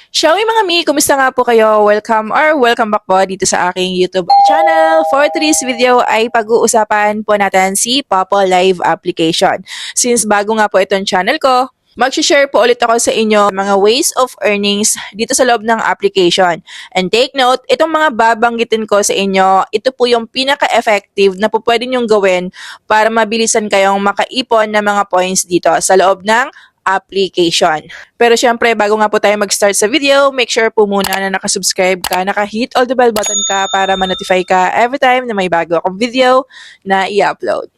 Shall mga mi, kumusta nga po kayo? Welcome back po dito sa aking YouTube channel. For today's video ay pag-uusapan po natin si Popo Live application. Since bago nga po itong channel ko, mag-share po ulit ako sa inyo mga ways of earnings dito sa loob ng application. And take note, itong mga babanggitin ko sa inyo, ito po yung pinaka-effective na po pwede nyong gawin para mabilisan kayong makaipon ng mga points dito sa loob ng application. Pero syempre, bago nga po tayo mag-start sa video, make sure po muna na nakasubscribe ka, naka-hit all the bell button ka para ma-notify ka every time na may bago akong video na i-upload.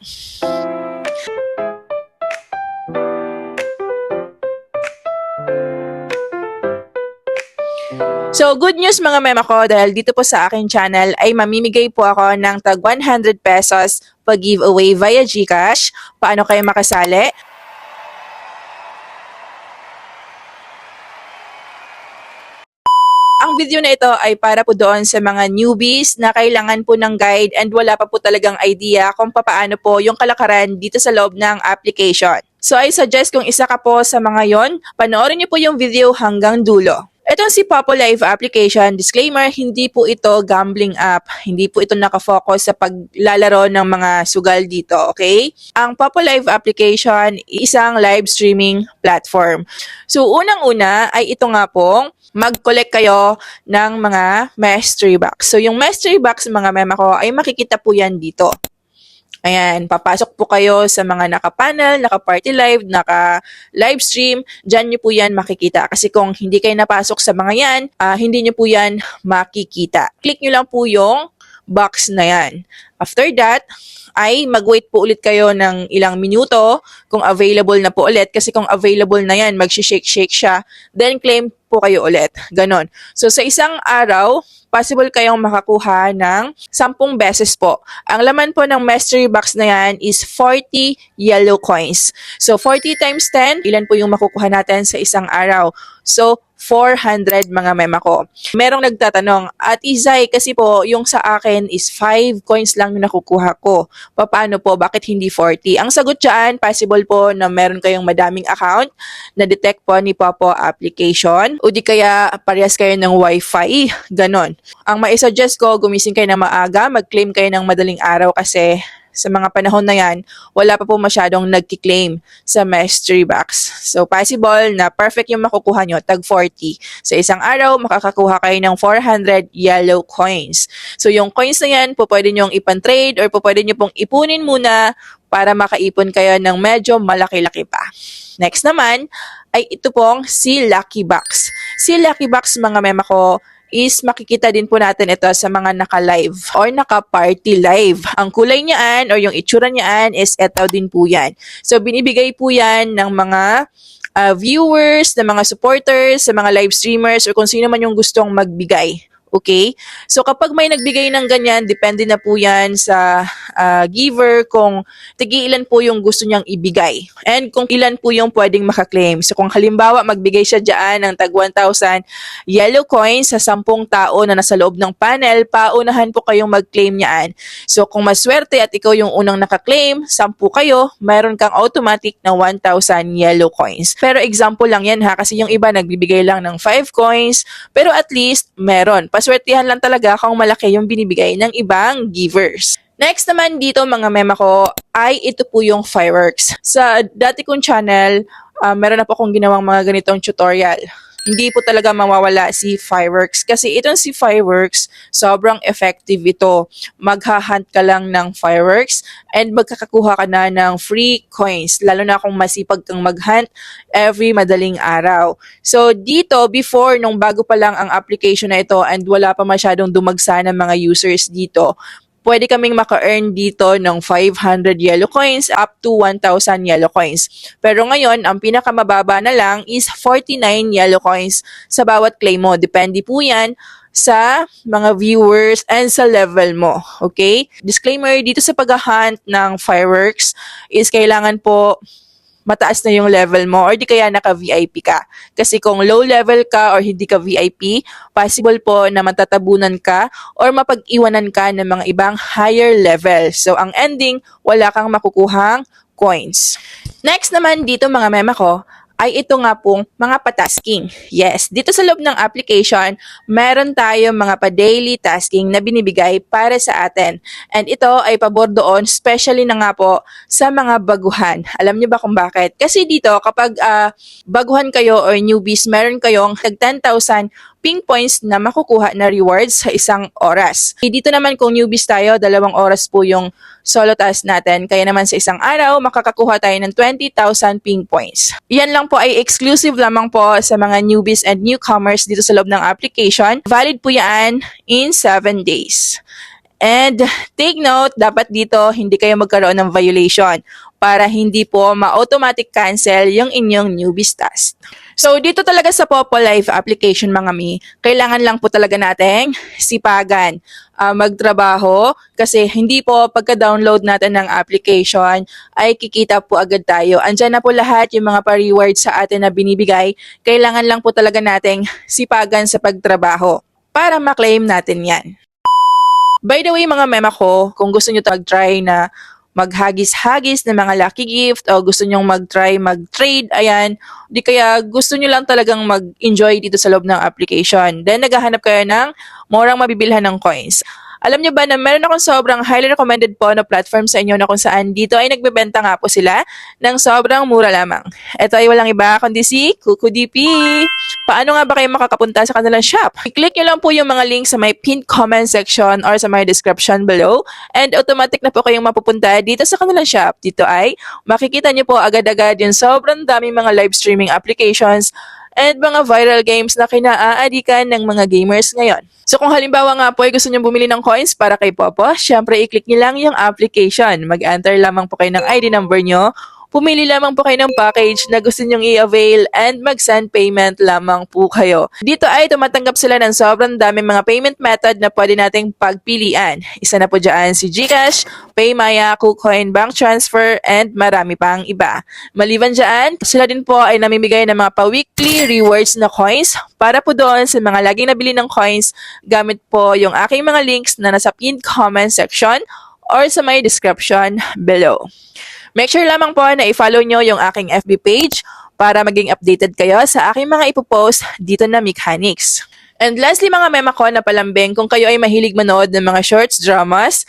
So, good news mga mema ko dahil dito po sa aking channel ay mamimigay po ako ng tag 100 pesos pag-giveaway via GCash. Paano kayo makasali? Ang video na ito ay para po doon sa mga newbies na kailangan po ng guide and wala pa po talagang idea kung paano po yung kalakaran dito sa loob ng application. So I suggest kung isa ka po sa mga yon, panoorin niyo po yung video hanggang dulo. Itong si Popo Live application, disclaimer, hindi po ito gambling app. Hindi po ito nakafocus sa paglalaro ng mga sugal dito, okay? Ang Popo Live application, isang live streaming platform. So unang-una ay ito nga pong mag-collect kayo ng mga mystery box. So, yung mystery box, mga mema ko, ay makikita po yan dito. Ayan, papasok po kayo sa mga naka-panel, naka-party live, naka-live stream. Diyan nyo po yan makikita. Kasi kung hindi kayo napasok sa mga yan, hindi nyo po yan makikita. Click nyo lang po yung box na yan. After that, ay mag-wait po ulit kayo ng ilang minuto kung available na po ulit. Kasi kung available na yan, mag-shake-shake siya. Then claim po kayo ulit. Ganon. So sa isang araw, possible kayong makakuha ng 10 beses po. Ang laman po ng mystery box na yan is 40 yellow coins. So 40 times 10, ilan po yung makukuha natin sa isang araw? So 400 mga mema ko. Merong nagtatanong, at Izay, kasi po yung sa akin is 5 coins lang yung nakukuha ko. Paano po? Bakit hindi 40? Ang sagot dyan, possible po na meron kayong madaming account na detect po ni Popo application o di kaya parehas kayo ng wifi. Ganon. Ang maisuggest ko, gumising kayo ng maaga, mag-claim kayo ng madaling araw kasi sa mga panahon na yan, wala pa po masyadong nagki-claim sa mystery box. So, possible na perfect yung makukuha nyo, tag 40. Sa isang araw, makakakuha kayo ng 400 yellow coins. So, yung coins na yan, po pwede nyong ipan-trade or po pwede nyo pong ipunin muna para makaipon kayo ng medyo malaki-laki pa. Next naman, ay ito pong si Lucky Box. Si Lucky Box, mga mema ko, is makikita din po natin ito sa mga naka-live or naka-party live. Ang kulay niyaan or yung itsura niyaan is ito din po yan. So, binibigay po yan ng mga viewers, ng mga supporters, sa mga live streamers, or kung sino man yung gustong magbigay. Okay? So, kapag may nagbigay ng ganyan, depende na po yan sa giver kung tigi-ilan po yung gusto niyang ibigay. And kung ilan po yung pwedeng makaklaim. So, kung halimbawa, magbigay siya dyan ng tag 1,000 yellow coins sa 10 tao na nasa loob ng panel, paunahan po kayong mag-claim niyaan. So, kung maswerte at ikaw yung unang nakaklaim, 10 kayo, mayroon kang automatic na 1,000 yellow coins. Pero example lang yan ha, kasi yung iba nagbibigay lang ng 5 coins, pero at least meron. Paswertihan lang talaga kung malaki yung binibigay ng ibang givers. Next naman dito mga mema ko ay ito po yung fireworks. Sa dati kong channel, meron na po akong ginawang mga ganitong tutorial. Hindi po talaga mawawala si fireworks kasi itong si fireworks, sobrang effective ito. Magha-hunt ka lang ng fireworks and magkakakuha ka na ng free coins, lalo na kung masipag kang mag-hunt every madaling araw. So dito, before, nung bago pa lang ang application na ito and wala pa masyadong dumagsa ng mga users dito, pwede kaming maka-earn dito ng 500 yellow coins up to 1,000 yellow coins. Pero ngayon, ang pinakamababa na lang is 49 yellow coins sa bawat claim mo. Depende po yan sa mga viewers and sa level mo. Okay? Disclaimer, dito sa pag-hunt ng fireworks is kailangan po mataas na yung level mo or di kaya naka-VIP ka. Kasi kung low level ka or hindi ka VIP, possible po na matatabunan ka or mapag-iwanan ka ng mga ibang higher level. So, ang ending, wala kang makukuhang coins. Next naman dito mga mema ko, ay ito nga pong mga patasking. Yes, dito sa loob ng application, meron tayo mga pa-daily tasking na binibigay para sa atin. And ito ay pabor doon, especially na nga po sa mga baguhan. Alam niyo ba kung bakit? Kasi dito, kapag baguhan kayo or newbies, meron kayong 10,000 ping points na makukuha na rewards sa isang oras. Dito naman kung newbies tayo, 2 oras po yung solo task natin. Kaya naman sa isang araw, makakakuha tayo ng 20,000 ping points. Yan lang po ay exclusive lamang po sa mga newbies and newcomers dito sa loob ng application. Valid po yan in 7 days. And take note, dapat dito hindi kayo magkaroon ng violation para hindi po ma-automatic cancel yung inyong newbies task. So, dito talaga sa Popo Live application mga mi, kailangan lang po talaga nating sipagan, magtrabaho, kasi hindi po pagka-download natin ng application ay kikita po agad tayo. Andyan na po lahat yung mga pa-rewards sa atin na binibigay, kailangan lang po talaga nating sipagan sa pagtrabaho para ma-claim natin yan. By the way mga mema ko, kung gusto nyo mag-try na maghagis-hagis ng mga lucky gift o gusto nyong mag-try mag-trade, ayan, di kaya gusto nyo lang talagang mag-enjoy dito sa loob ng application. Then naghahanap kayo ng murang mabibilhan ng coins. Alam nyo ba na meron akong sobrang highly recommended po na platform sa inyo na kung saan dito ay nagbebenta nga po sila ng sobrang mura lamang. Ito ay walang iba kundi si KukuDP. Paano nga ba kayo makakapunta sa kanilang shop? I-click nyo lang po yung mga links sa may pinned comment section or sa my description below and automatic na po kayong mapupunta dito sa kanilang shop. Dito ay makikita nyo po agad-agad yung sobrang daming mga live streaming applications and mga viral games na kinaaadikan ng mga gamers ngayon. So kung halimbawa nga po ay gusto nyo bumili ng coins para kay Popo, syempre i-click nyo lang yung application. Mag-enter lamang po kayo ng ID number nyo, pumili lamang po kayo ng package na gusto nyong i-avail and mag-send payment lamang po kayo. Dito ay tumatanggap sila ng sobrang daming mga payment method na pwede nating pagpilian. Isa na po dyan si GCash, PayMaya, KuCoin, Bank Transfer, and marami pang iba. Maliban dyan, sila din po ay namimigay ng mga pa-weekly rewards na coins para po doon sa mga laging nabili ng coins gamit po yung aking mga links na nasa pinned comment section or sa my description below. Make sure lamang po na i-follow nyo yung aking FB page para maging updated kayo sa aking mga ipopost dito na mechanics. And lastly mga mema ko na palambing, kung kayo ay mahilig manood ng mga shorts, dramas,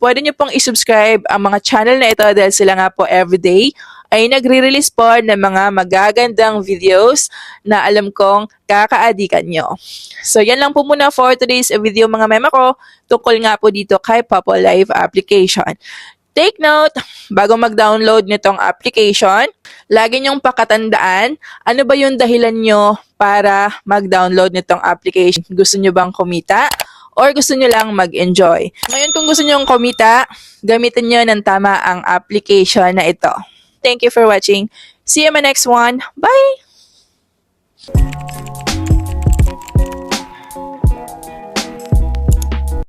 pwede nyo pong i-subscribe ang mga channel na ito dahil sila nga po everyday ay nagre-release po ng mga magagandang videos na alam kong kakaadikan nyo. So yan lang po muna for today's video mga mema ko tungkol nga po dito kay Popo Live application. Take note, bago mag-download nitong application, lagi niyong pakatandaan, ano ba yung dahilan nyo para mag-download nitong application? Gusto nyo bang kumita? Or gusto nyo lang mag-enjoy? Ngayon, kung gusto nyo kumita, gamitin nyo ng tama ang application na ito. Thank you for watching. See you in my next one. Bye!